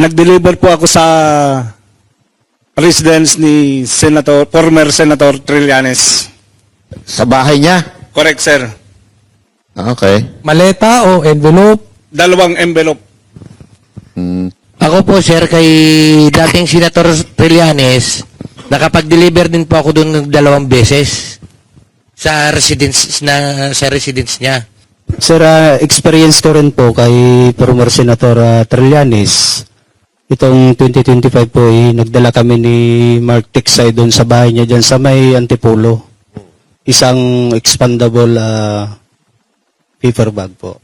Nag-deliver po ako sa residence ni former Senator Trillanes. Sa bahay niya? Correct, sir. Okay. Maleta o envelope? Dalawang envelope. Ako po, sir, kay dating Senator Trillanes, nakapag-deliver din po ako doon ng 2 beses sa residence niya. Sir, experience ko rin po kay former Senator Trillanes. Itong 2025 po, nagdala kami ni Mark Tiksay doon sa bahay niya dyan sa may Antipolo. Isang expandable paper bag po.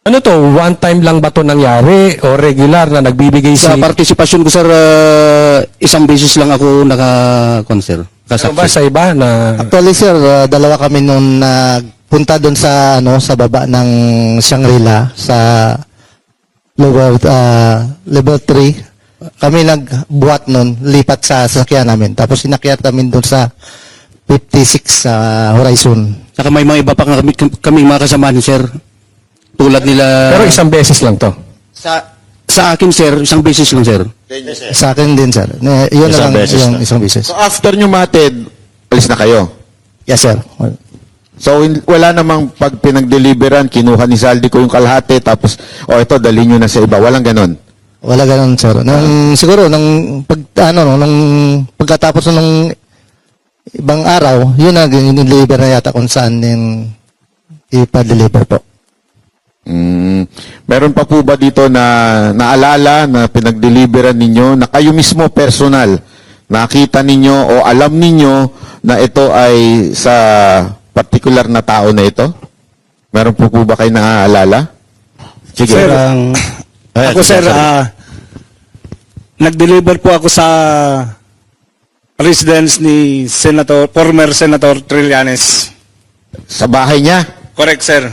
Ano to? One time lang ba to nangyari o regular na nagbibigay Sa si... partisipasyon ko, sir, isang beses lang ako naka-concert. Ano ba sa iba na... Actually, sir, dalawa kami nung nagpunta doon sa sa baba ng Shangri-La sa level 3. Kami nagbuhat noon, lipat sa sasakyan namin. Tapos inakyat namin doon sa 56 Horizon. Saka may mga iba pa kami mga kasama ni sir. Tulad nila... Pero isang beses lang to. Sa akin, sir, isang beses lang, sir. Sa akin din, sir. Yun Isang lang beses yung lang. isang beses. So after nyo matid, alis na kayo? Yes, sir. So wala namang pag pinag-deliveran, kinuha ni Saldi ko yung kalahati, tapos, ito, dali nyo na sa iba. Walang ganon. Wala ganun, sir. Siguro, nung pagkatapos ng ibang araw, yun na, in-deliver na yata kung saan yung ipa-deliver po. Meron pa po ba dito na naalala na pinag-deliveran ninyo na kayo mismo personal nakita ninyo o alam ninyo na ito ay sa particular na tao na ito? Meron po ba kayo naaalala? Sige. Sir, ako, sir, nag-deliver po ako sa residence ni former Senator Trillanes. Sa bahay niya? Correct, sir.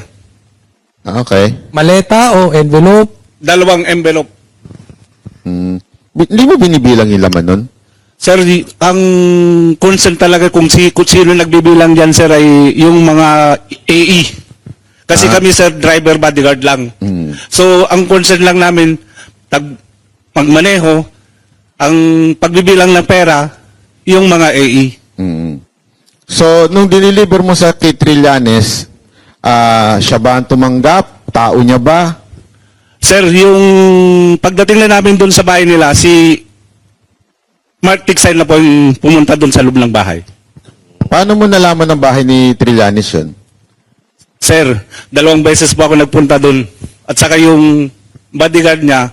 Okay. Maleta o envelope? Dalawang envelope. Hindi mo binibilang yung laman nun? Sir, ang concern talaga kung sino nagbibilang dyan, sir, ay yung mga AE. Kasi kami, sir, driver bodyguard lang. So, ang concern lang namin, pagmaneho, ang pagbibilang ng pera, yung mga AE. So, nung diniliver mo sa kay Trillanes, siya ba ang tumanggap? Tao niya ba? Sir, yung pagdating na namin doon sa bahay nila, si Mark Tiksay na po yung pumunta doon sa loob ng bahay. Paano mo nalaman ng bahay ni Trillanes yun? Sir, 2 beses po ako nagpunta doon. At saka yung bodyguard niya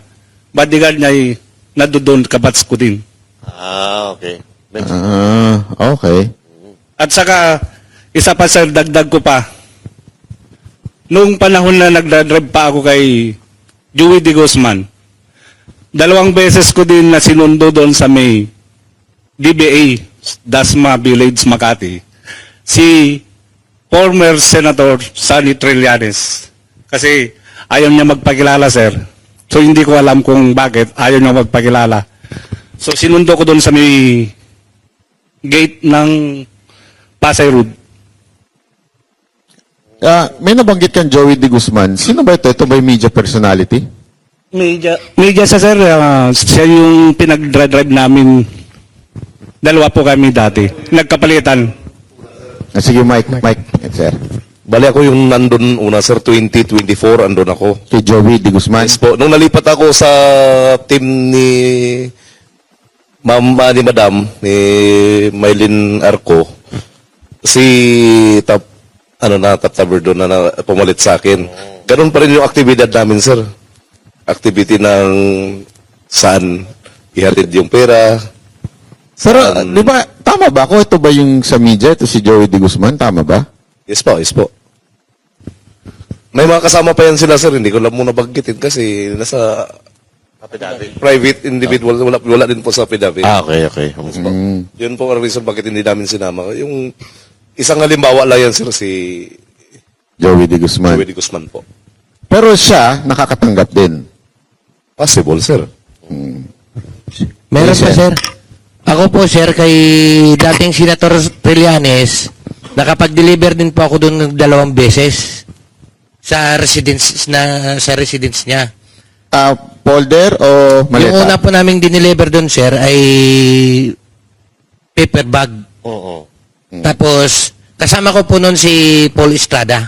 ay nadoon kabats ko din. Okay. Okay. At saka, isa pa, sir, dagdag ko pa. Noong panahon na nagdadrive pa ako kay Joey De Guzman, 2 beses ko din na sinundo doon sa may DBA, Dasma Village, Makati, si former Senator Sonny Trillanes. Kasi ayaw niya magpakilala, sir. So hindi ko alam kung bakit ayaw niya magpakilala. So sinundo ko doon sa may gate ng Pasay Road. May nabanggit kang Joey De Guzman. Sino ba ito? Ito ba yung media personality? Media sa sir, siya yung pinag-drive namin. 2 po kami dati. Nagkapalitan. Sige, Mike, sir. Bali ako yung nandun una, sir, 2024, andun ako. Kay Joey De Guzman. Yes po. Nung nalipat ako sa team ni ni Madam, ni Maylin Arco, si Top Taber doon na pumalit sa akin. Ganun pa rin yung aktibidad namin, sir. Activity ng saan ihatid yung pera. Pero, di ba, tama ba ako? Ito ba yung sa media? Ito si Joey De Guzman? Tama ba? Yes po, yes po. May mga kasama pa yan sila, sir. Hindi ko lang muna baggitin kasi nasa private individual. Wala din po sa affidavit. Okay. Yes po. Yun po ang reason bakit hindi namin sinama. Yung isang halimbawa lang yan, sir, si Joey De Guzman. Joey De Guzman po. Pero siya, nakakatanggap din. Possible, sir. Meron Yes, pa, sir. sir. Ako po, sir, kay dating Senator Trillanes, nakapag-deliver din po ako doon ng 2 beses sa residence niya. folder o maleta? Yung una po naming dineliver doon, sir, ay paper bag. Oo. Tapos, kasama ko po noon si Paul Estrada,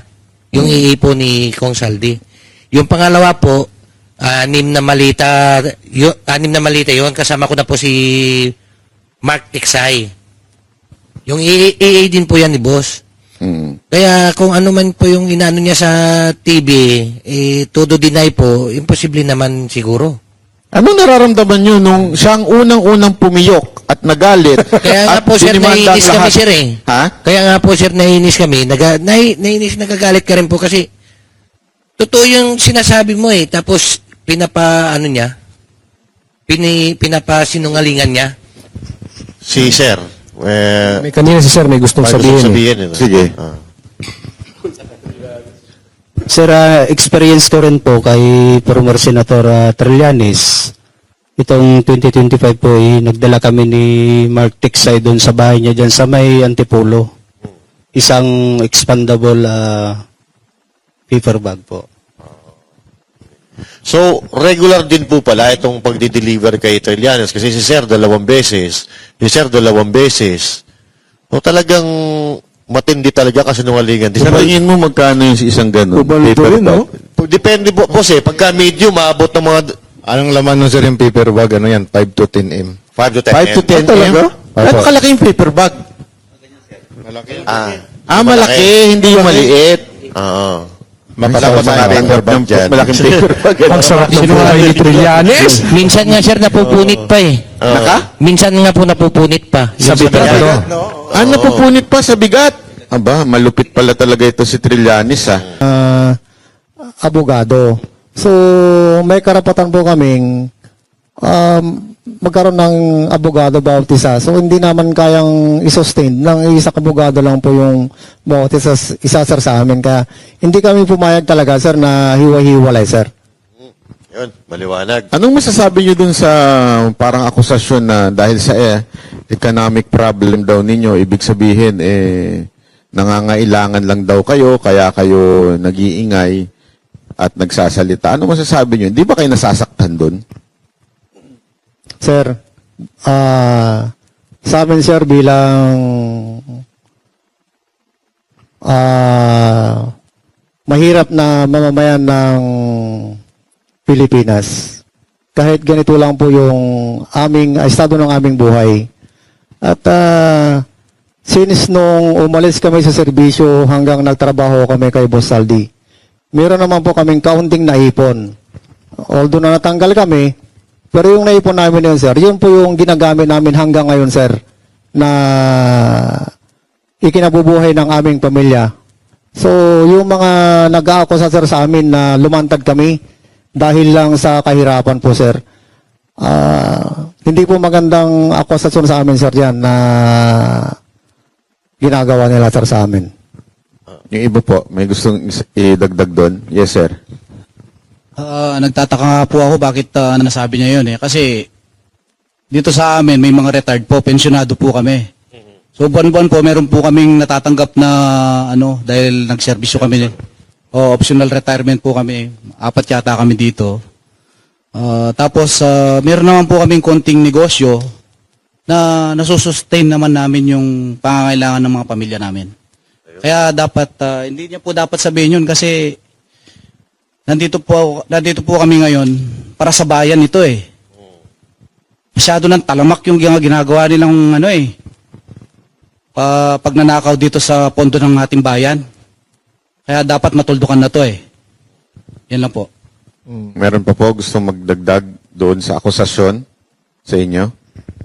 yung iipo ni Kong Saldi. Yung pangalawa po, anim na malita yun, kasama ko na po si Mark Tiksay. Yung AA din po yan ni boss. Mm. Kaya kung ano man po yung inano niya sa TV, todo deny po, imposible naman siguro. Ano nararamdaman nyo nung siyang unang-unang pumiyok at nagalit? Kaya nga at po, sir, dinimanda ang naiinis kami, lahat? sir, eh. Ha? Kaya nga po, sir, naiinis kami. Naiinis, nagagalit ka rin po kasi totoo yung sinasabi mo eh. Tapos, pinapasinungalingan niya. Si Sir. May kanina si Sir may gustong sabihin. sabihin. Sige. Sir, experience ko rin po kay former Senator Trillanes. Itong 2025 po, nagdala kami ni Mark Tiksay doon sa bahay niya dyan sa may Antipolo. Isang expandable paper bag po. So, regular din po pala itong pagdi-deliver kay Trillanes kasi si Sir 2 beses, si Sir 2 beses. O talagang matindi talaga kasi nungalingan. Sa tingin mo magkano yung isang ganun? Paper bag? Depende po, boss eh. Pagka medium, maabot ng mga Anong laman nun sir yung paper bag? Ano yan? 5 to 10 m. 5 to 10 5 to 10 m? Ano kalaki yung paper bag? Malaki, hindi yung maliit. Oo. Mapalabas Sa mga natin paper bag dyan. Malaking paper bag. Ang sarap ng buhay ni Trillanes. Minsan nga, sir, napupunit pa eh. Minsan nga po napupunit pa. Sa Yung bigat. Ano pupunit pa sa bigat? Aba, malupit pala talaga ito si Trillanes Abogado. So, may karapatan po kaming magkaroon ng abogado bawat isa. So, hindi naman kayang isustain ng isang abogado lang po yung bawat isa sir sa amin. Kaya, hindi kami pumayag talaga, sir, na hiwa-hiwalay, sir. Yun, maliwanag. Anong masasabi nyo dun sa parang akusasyon na dahil sa economic problem daw ninyo, ibig sabihin, nangangailangan lang daw kayo, kaya kayo nag-iingay at nagsasalita. Ano masasabi nyo? Di ba kayo nasasaktan dun? Sir, sa amin, sir, bilang mahirap na mamamayan ng Pilipinas, kahit ganito lang po yung estado ng aming buhay. At since nung umalis kami sa serbisyo hanggang nagtrabaho kami kay Boss Saldi, meron naman po kaming kaunting naipon. Although na natanggal kami, pero yung naipon namin yun, sir, yun po yung ginagamit namin hanggang ngayon, sir, na ikinabubuhay ng aming pamilya. So, yung mga nag-aakusa, sir, sa amin na lumantad kami dahil lang sa kahirapan po, sir, hindi po magandang akusasyon sa amin, sir, yan na ginagawa nila, sir, sa amin. Yung iba po, may gustong idagdag doon? Yes, sir. Nagtataka nga po ako bakit nasabi niya yun eh. Kasi dito sa amin may mga retired po, pensionado po kami. So buwan-buwan po meron po kaming natatanggap na dahil nagserbisyo kami. Optional retirement po kami. 4 yata kami dito. Tapos meron naman po kaming konting negosyo na nasusustain naman namin yung pangangailangan ng mga pamilya namin. Kaya dapat hindi niya po dapat sabihin yun kasi nandito po kami ngayon para sa bayan ito eh. Masyado ng talamak yung ginagawa nilang pagnanakaw dito sa pondo ng ating bayan. Kaya dapat matuldukan na to eh. Yan lang po. Meron pa po gustong magdagdag doon sa akusasyon sa inyo?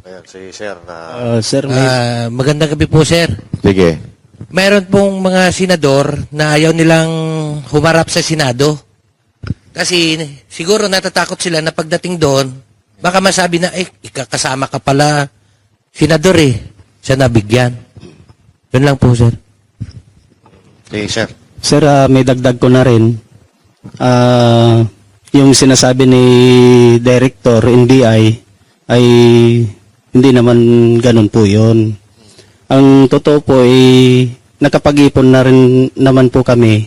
Ayan, si Sir na... Sir, magandang gabi po, sir. Sige. Mayroon pong mga senador na ayaw nilang humarap sa Senado. Kasi siguro natatakot sila na pagdating doon, baka masabi na, ikakasama ka pala, senador siya nabigyan. Yun lang po, sir. Si Sir. Sir, may dagdag ko na rin. Yung sinasabi ni Director NBI ay hindi naman ganun po yun. Ang totoo po ay nakapag-ipon na rin naman po kami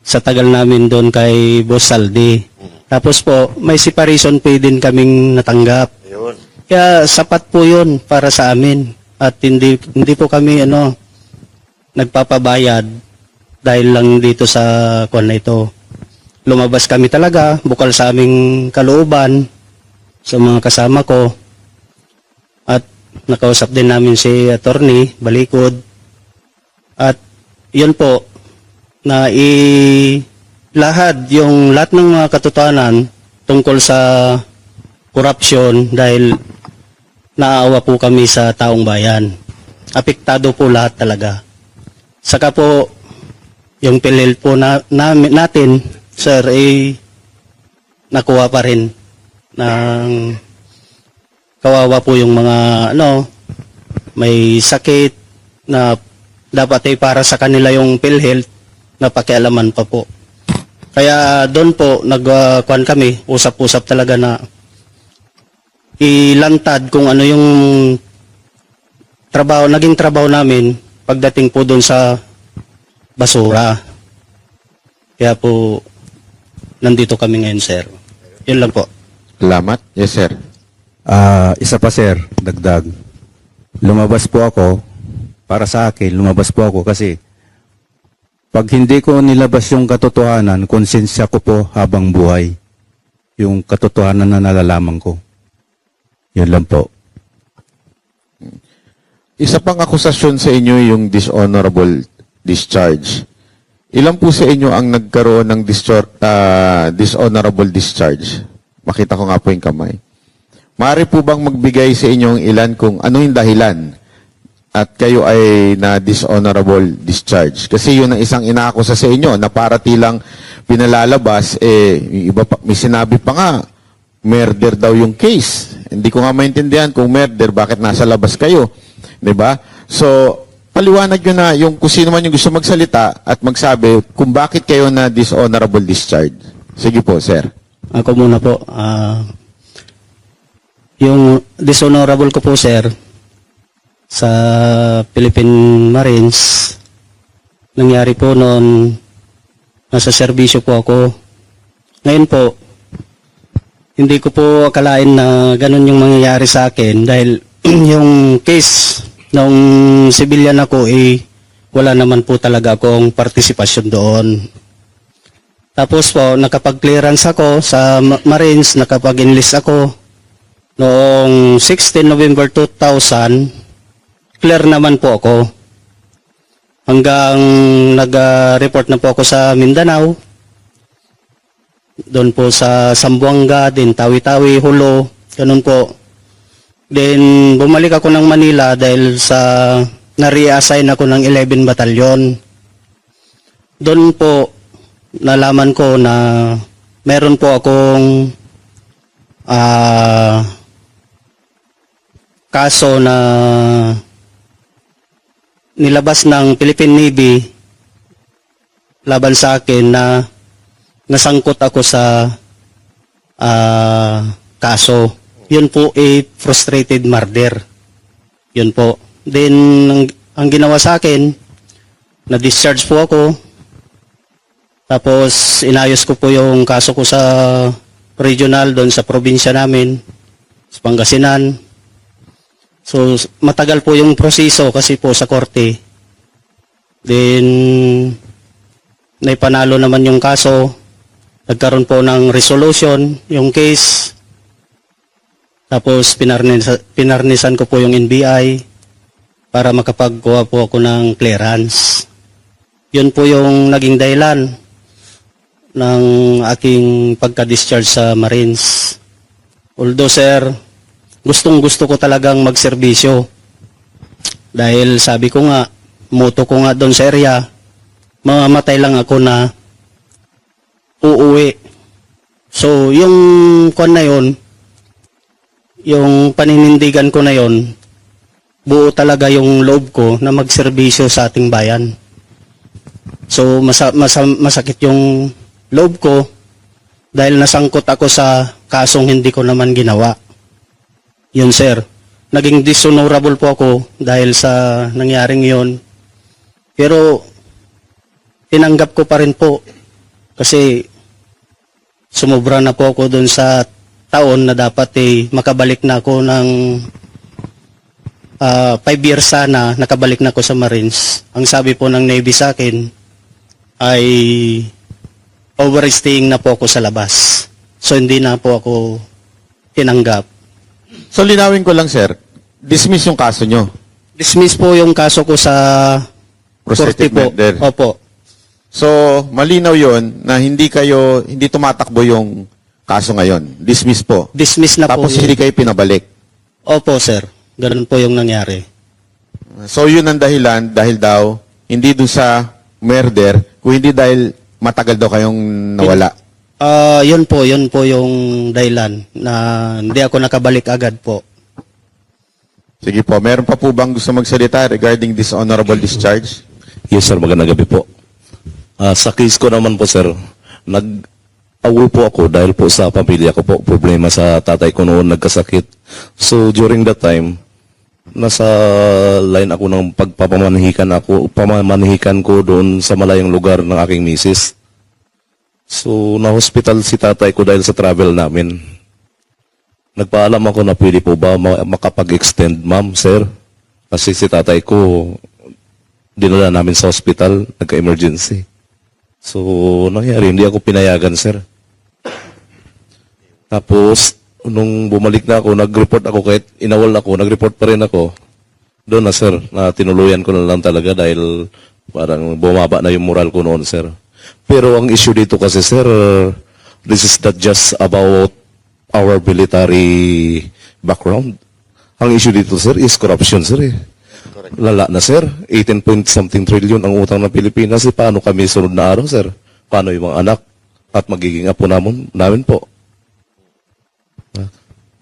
sa tagal namin doon kay Boss Saldi. Tapos po, may separation pay din kaming natanggap. Ayun. Kaya sapat po yun para sa amin. At hindi po kami nagpapabayad dahil lang dito sa kwan na ito. Lumabas kami talaga, bukal sa aming kalooban, sa mga kasama ko. At nakausap din namin si attorney, Balikod. At yun po, na lahat ng mga katotohanan tungkol sa korupsyon dahil naawa po kami sa taong bayan. Apektado po lahat talaga. Saka po, yung PhilHealth po natin, sir, nakuha pa rin ng kawawa po yung mga may sakit na dapat para sa kanila yung PhilHealth na pakialaman pa po. Kaya doon po nagkuhan kami, usap-usap talaga na ilantad kung ano yung naging trabaho namin pagdating po doon sa basura. Kaya po nandito kami ngayon, sir. Yun lang po. Salamat. Yes, sir. Isa pa sir, dagdag. Lumabas po ako, para sa akin, lumabas po ako kasi pag hindi ko nilabas yung katotohanan, konsensya ko po habang buhay. Yung katotohanan na nalalaman ko. Yun lang po. Isa pang akusasyon sa inyo yung dishonorable discharge. Ilan po sa inyo ang nagkaroon ng dishonorable discharge? Makita ko nga po yung kamay. Maaari po bang magbigay sa inyong ilan kung ano yung dahilan at kayo ay na dishonorable discharge? Kasi yun ang isang inaakusa sa inyo na para tilang pinalalabas, yung iba pa, may sinabi pa nga, murder daw yung case. Hindi ko nga maintindihan kung murder, bakit nasa labas kayo. Diba? So, paliwanag nyo na yung kung sino man yung gusto magsalita at magsabi kung bakit kayo na dishonorable discharge. Sige po, sir. Ako muna po. Yung dishonorable ko po, sir, sa Philippine Marines, nangyari po noon, nasa serbisyo po ako. Ngayon po, hindi ko po akalain na ganun yung mangyayari sa akin dahil yung case nung civilian ako wala naman po talaga akong partisipasyon doon. Tapos po, nakapag-clearance ako sa Marines, nakapag-enlist ako noong 16 November 2000, clear naman po ako. Hanggang nag-report na po ako sa Mindanao, doon po sa Zamboanga, din Tawi-Tawi, Hulo, ganun po. Then, bumalik ako ng Manila dahil na-reassign ako ng 11 Batalyon. Doon po, nalaman ko na meron po akong kaso na nilabas ng Philippine Navy laban sa akin na nasangkot ako sa kaso. Yun po frustrated murder. Yun po. Then, ang ginawa sa akin, na-discharge po ako. Tapos, inayos ko po yung kaso ko sa regional, doon sa probinsya namin, sa Pangasinan. So, matagal po yung proseso kasi po sa korte. Then, naipanalo naman yung kaso. Nagkaroon po ng resolution, yung case. Tapos, pinarnisan ko po yung NBI para makapagkuha po ako ng clearance. Yun po yung naging dahilan ng aking pagka-discharge sa Marines. Although, sir, gustong-gusto ko talagang magserbisyo. Dahil sabi ko nga, motto ko nga doon sa area, mamamatay lang ako na uuwi. So, yung kwan na yun, yung paninindigan ko na yun, buo talaga yung loob ko na magserbisyo sa ating bayan. So, masakit yung loob ko dahil nasangkot ako sa kasong hindi ko naman ginawa. Yun, sir. Naging dishonorable po ako dahil sa nangyaring yun. Pero, tinanggap ko pa rin po kasi sumobra na po ako doon sa taon na dapat makabalik na ako ng 5 years sana, nakabalik na ako sa Marines. Ang sabi po ng Navy sa akin ay overstaying na po ako sa labas. So hindi na po ako tinanggap. So linawin ko lang, sir. Dismiss yung kaso nyo. Dismiss po yung kaso ko sa Prosthetic korte po. murder. Opo. So, malinaw yon na hindi tumatakbo yung kaso ngayon. Dismiss po. Dismiss na Tapos po. hindi kayo pinabalik. Opo, sir. Ganun po yung nangyari. So, yun ang dahilan dahil daw, hindi dun sa murder, kung hindi dahil matagal daw kayong nawala. Yun po yung dahilan na hindi ako nakabalik agad po. Sige po, meron pa po bang gusto magsalita regarding this honorable discharge? Yes, sir. Magandang gabi po. Sa case ko naman po, sir, nag-awol po ako dahil po sa pamilya ko po. Problema sa tatay ko noon, nagkasakit. So, during that time, nasa line ako ng pamamanihikan ko doon sa malayong lugar ng aking misis. So, na-hospital si tatay ko dahil sa travel namin. Nagpaalam ako na pwede po ba makapag-extend, ma'am, sir? Kasi si tatay ko, dinala namin sa hospital, nagka-emergency. So, nangyari, hindi ako pinayagan, sir. Tapos, nung bumalik na ako, nag-report ako, kahit inawal ako, nag-report pa rin ako. Doon na, sir, na tinuluyan ko na lang talaga dahil parang bumaba na yung moral ko noon, sir. Pero ang issue dito kasi, sir, this is not just about our military background. Ang issue dito, sir, is corruption, sir. Lala na, sir. 18 point something trillion ang utang ng Pilipinas. Paano kami sunod na araw, sir? Paano yung mga anak at magiging apo namin po?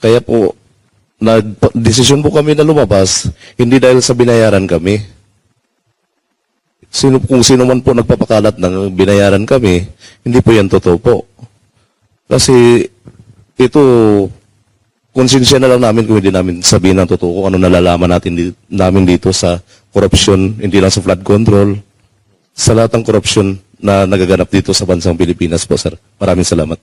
Kaya po, desisyon po kami na lumabas, hindi dahil sa binayaran kami. Kung sino man po nagpapakalat ng binayaran kami, hindi po yan totoo po. Kasi ito, konsensya na lang namin kung hindi namin sabihin ng totoo kung ano nalalaman namin dito sa korupsyon, hindi lang sa flood control, sa lahat ng korupsyon na nagaganap dito sa bansang Pilipinas po, sir. Maraming salamat.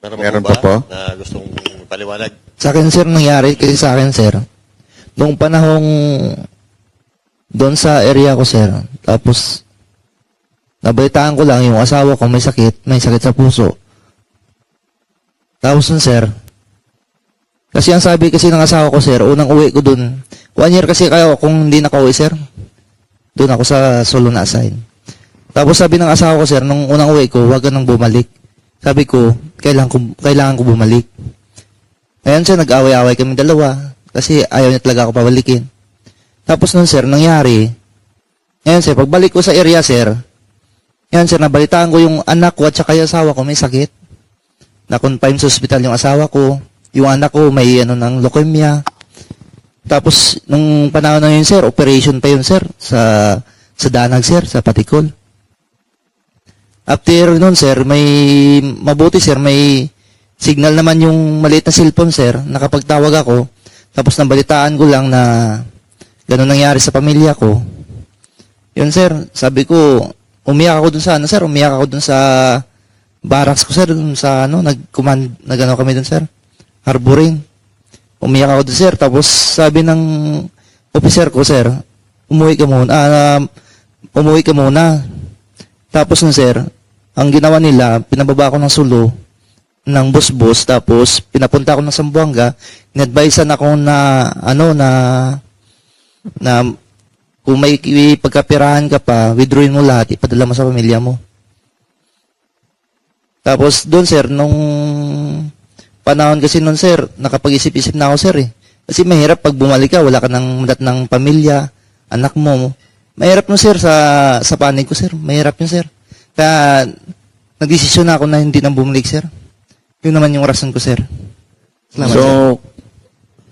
Meron pa po? Na gustong paliwanag? Sa akin, sir, nangyari kasi sa akin, sir. Noong panahong doon sa area ko, sir, tapos nabalitaan ko lang yung asawa ko may sakit sa puso. Tapos nun, sir, kasi ang sabi kasi ng asawa ko, sir, unang uwi ko doon, 1 year kasi kayo kung hindi nakauwi, sir. Doon ako sa solo na assign. Tapos sabi ng asawa ko, sir, nung unang uwi ko, huwag ka nang bumalik. Sabi ko, kailangan ko bumalik. Ngayon, sir, nag-away-away kami dalawa kasi ayaw niya talaga ako pabalikin. Tapos nun, sir, nangyari, ngayon, sir, pagbalik ko sa area, sir, ngayon, sir, nabalitaan ko yung anak ko at saka yung asawa ko may sakit. Na-confine sa hospital yung asawa ko. Yung anak ko may ng leukemia. Tapos, nung panahon na yun, sir, operation pa yun, sir, sa Danag, sir, sa Patikol. After nun, sir, mabuti, sir, may signal naman yung maliit na cellphone, sir, nakapagtawag ako. Tapos, nabalitaan ko lang na ganun nangyari sa pamilya ko. Yun, sir, sabi ko, umiyak ako dun sa, sir, umiyak ako dun sa barracks ko, sir, dun sa, nag-ano kami dun, sir, harboring. Umiyak ako dun, sir, tapos sabi ng officer ko, sir, umuwi ka muna. Tapos nun, sir, ang ginawa nila, pinababa ko ng Sulu, ng bus-bus, tapos pinapunta ako ng Zamboanga, in-advisean ako na, na kung may pagkapirahan ka pa, withdrawin mo lahat, ipadala mo sa pamilya mo. Tapos doon, sir, nung panahon kasi noon, sir, nakapag-isip-isip na ako, sir, eh. Kasi mahirap pag bumalik ka, wala ka ng madat ng pamilya, anak mo. Mahirap mo, sir, sa panig ko, sir. Mahirap yun, sir. Kaya nagdesisyon na ako na hindi nang bumalik, sir. Yun naman yung rason ko, sir. Salamat, So, sir.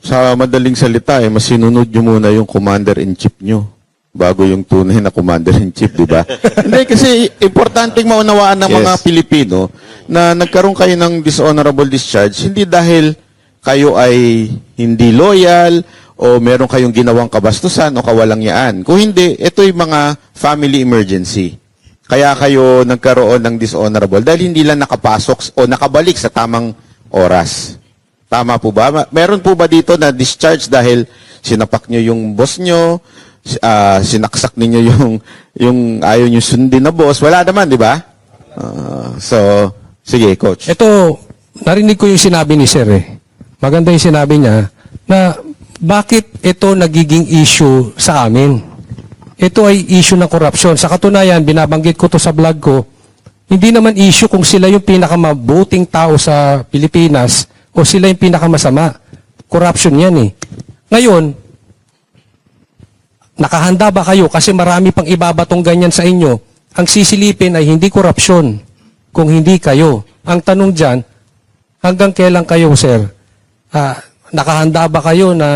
sa madaling salita, mas sinunod nyo muna yung commander-in-chief nyo bago yung tunay na commander-in-chief, di ba? Hindi, kasi importanteng maunawaan ng mga Pilipino na nagkaroon kayo ng dishonorable discharge, hindi dahil kayo ay hindi loyal o meron kayong ginawang kabastusan o kawalangyaan. Kung hindi, ito'y mga family emergency. Kaya kayo nagkaroon ng dishonorable dahil hindi lang nakapasok o nakabalik sa tamang oras. Tama po ba? Meron po ba dito na discharge dahil sinapak nyo yung boss nyo, sinaksak ninyo yung ayaw nyo sundin na boss? Wala naman, di ba? So, sige, coach. Ito, narinig ko yung sinabi ni Sir eh. Maganda yung sinabi niya na bakit ito nagiging issue sa amin. Ito ay issue ng korupsyon. Sa katunayan, binabanggit ko to sa vlog ko, hindi naman issue kung sila yung pinakamabuting tao sa Pilipinas o sila yung pinakamasama. Corruption yan eh. Ngayon, nakahanda ba kayo? Kasi marami pang ibabatong ganyan sa inyo. Ang sisilipin ay hindi korupsyon kung hindi kayo. Ang tanong dyan, hanggang kailan kayo, sir? Nakahanda ba kayo na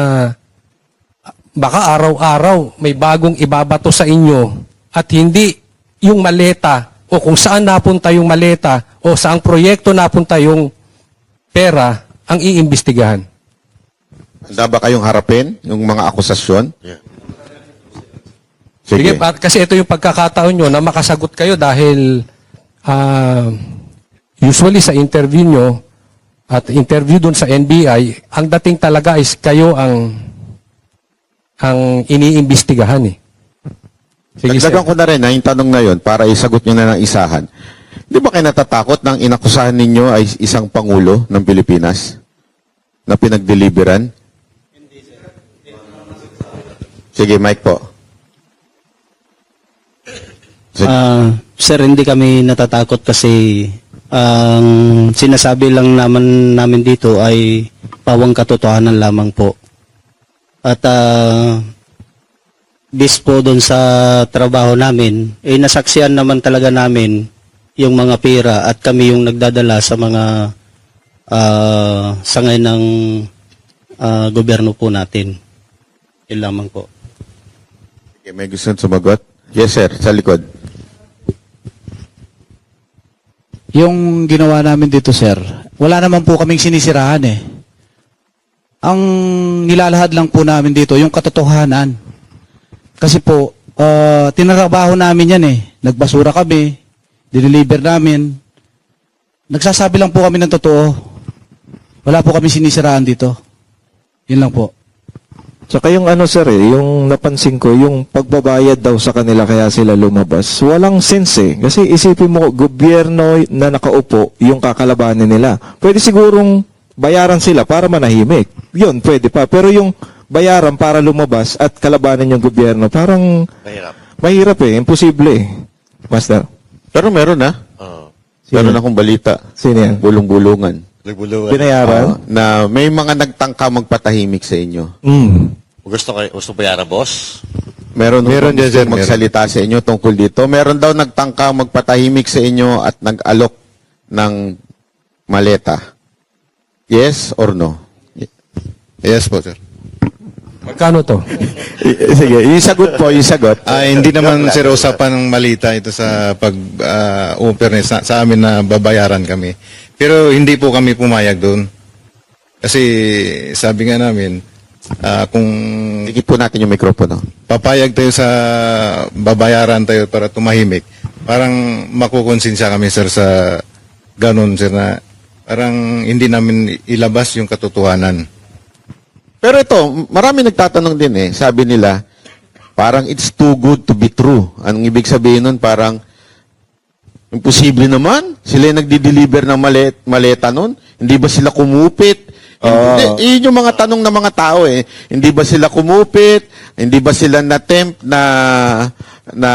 baka araw-araw may bagong ibabato sa inyo at hindi yung maleta o kung saan napunta yung maleta o saang proyekto napunta yung pera ang iimbestigahan? Handa ba kayong harapin yung mga akusasyon? Sige, kasi ito yung pagkakataon nyo na makasagot kayo dahil usually sa interview nyo at interview dun sa NBI, ang dating talaga is kayo ang iniimbestigahan eh. Sige, Dagdagan ko na rin na yung tanong na yun para isagot nyo na ng isahan. Di ba kayo natatakot ng inakusahan ninyo ay isang pangulo ng Pilipinas na pinagdeliveran? Sige, Mike po. Sir, hindi kami natatakot kasi ang sinasabi lang namin dito ay pawang katotohanan lamang po. At bis po doon sa trabaho namin, nasaksihan naman talaga namin yung mga pera at kami yung nagdadala sa mga sangay ng gobyerno po natin. Yun lamang po. Okay, may gusto sumagot? Yes, sir. Sa likod. Yung ginawa namin dito, sir, wala naman po kaming sinisirahan eh. Ang nilalahad lang po namin dito, yung katotohanan. Kasi po, tinarabaho namin yan eh. Nagbasura kami, dineliver namin. Nagsasabi lang po kami ng totoo. Wala po kami sinisiraan dito. Yun lang po. Tsaka yung sir yung napansin ko, yung pagbabayad daw sa kanila kaya sila lumabas. Walang sense eh. Kasi isipin mo, gobyerno na nakaupo, yung kakalabanin nila. Pwede sigurong bayaran sila para manahimik. Yun, pwede pa. Pero yung bayaran para lumabas at kalabanin yung gobyerno, parang mahirap eh. Imposible eh. Master. Pero meron na. Meron akong balita. Sino yan? Bulong-bulungan. Binayaran? Na may mga nagtangka magpatahimik sa inyo. Gusto bayaran, boss? Meron dyan, sir, magsalita sa inyo tungkol dito. Meron daw nagtangka magpatahimik sa inyo at nag-alok ng maleta. Yes or no? Yes po, sir. Magkano to? Sige, yung sagot po, yung sagot. Hindi naman sir usapan ng malita ito sa pag-fairness sa amin na babayaran kami. Pero hindi po kami pumayag doon. Kasi sabi nga namin, kung Dikit po natin yung mikropono. papayag tayo sa babayaran tayo para tumahimik, parang makukonsensya kami sir sa ganun sir na parang hindi namin ilabas yung katotohanan. Pero ito, marami nagtatanong din eh. Sabi nila, parang it's too good to be true. Anong ibig sabihin nun? Parang, imposible naman. Sila yung nagdi-deliver ng maleta nun. Hindi ba sila kumupit? Yun yung mga tanong ng mga tao eh. Hindi ba sila kumupit? Hindi ba sila na-tempt na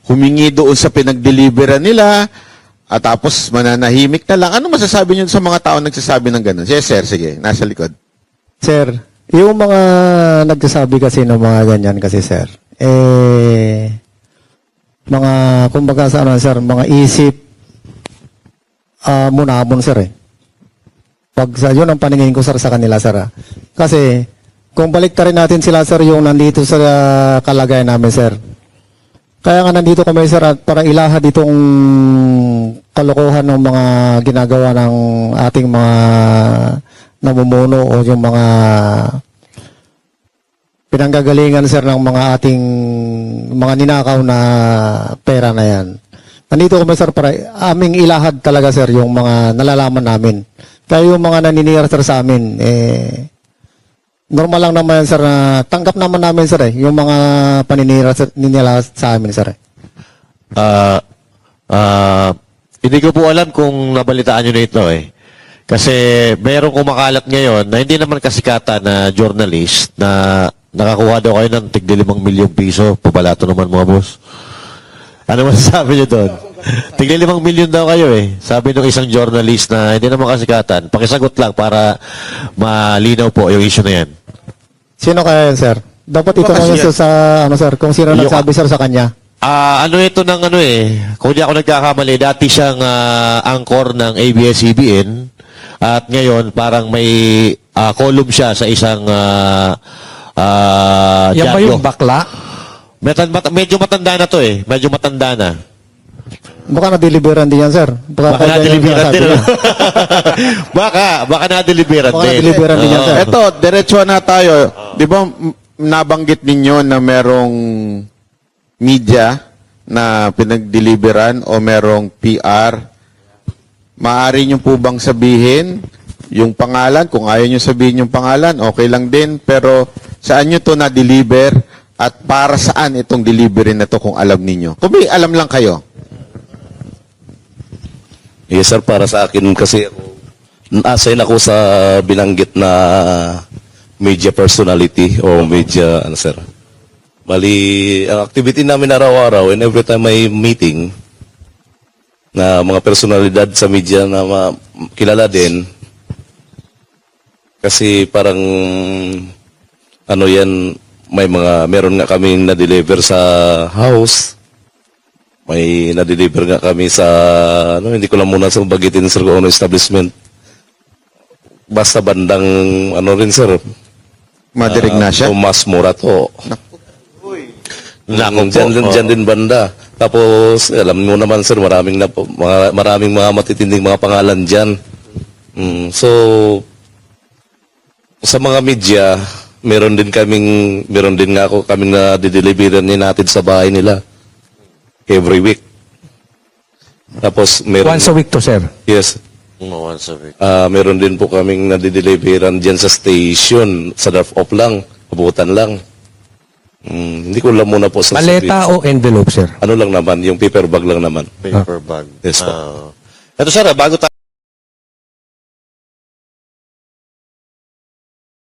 humingi doon sa pinag-deliveran nila? At tapos mananahimik na lang. Ano masasabi niyo sa mga tao nagsasabi ng ganun? Yes, sir. Sige, nasa likod. Sir, yung mga nagsasabi kasi ng mga ganyan kasi, sir, mga, kumbaga sa sir, mga isip, munamon, sir, eh. Pag sa yun ang paningin ko, sir, sa kanila, sir. Kasi, kung balik rin natin sila, sir, yung nandito sa kalagayan namin, sir. Kaya nga nandito kami, sir, at para ilahad itong kalokohan ng mga ginagawa ng ating mga namumuno o yung mga pinanggagalingan, sir, ng mga ating mga ninakaw na pera na yan. Nandito kami sir para aming ilahad talaga sir yung mga nalalaman namin. Kaya yung mga naninira sir sa amin, normal lang naman sir na tanggap naman namin sir yung mga paninira nila sa amin sir. Hindi ko po alam kung nabalitaan nyo na ito Kasi merong kumakalat ngayon na hindi naman kasikatan na journalist na nakakuha daw kayo ng tig 5 milyong piso. Pabalato naman mga boss. Ano masasabi nyo doon? Tig 5 milyon daw kayo Sabi ng isang journalist na hindi naman kasikatan. Pakisagot lang para malinaw po yung issue na yan. Sino kaya yan sir? Dapat ito Kasi lang yun sa ano sir, kung sino nagsabi sir sa kanya. Ano ito ng kung di ako nagkakamali, dati siyang anchor ng ABS-CBN at ngayon parang may column siya sa isang Yan ba dyaryo. yung bakla? Medyo matanda na to medyo matanda na. Baka na-deliveran din yan sir. Baka na-deliveran din. baka na-deliveran Baka din. na-deliveran din yan sir. Ito, diretso na tayo. Di ba nabanggit ninyo na merong media na pinag-deliveran o merong PR? Maaari nyo po bang sabihin yung pangalan? Kung ayaw nyo sabihin yung pangalan, okay lang din. Pero saan nyo to na-deliver at para saan itong delivery na to kung alam ninyo? Kung may alam lang kayo. Yes sir, para sa akin kasi na-assign ako sa binanggit na media personality o media, sir. Bali, ang activity namin araw-araw and every time may meeting na mga personalidad sa media na kilala din, kasi parang meron nga kami na-deliver sa house. May na-deliver nga kami sa, hindi ko lang muna sa bagitin sir kung ano establishment. Basta bandang, rin sir. Madirig na siya? Tomas Morato. Diyan din banda. Tapos, alam mo naman sir, maraming mga matitinding mga pangalan dyan. So, sa mga media, meron din nga ako kaming na-deliveran natin sa bahay nila. Every week. Tapos meron Once a week to, sir. Yes. Once a week. Meron din po kaming nadideliveran diyan sa station, sa drop-off lang, abutan lang. Hindi ko lang muna po sa Maleta o envelope, sir? Ano lang naman, yung paper bag lang naman. Paper bag. Yes po. Ito sir, bago tayo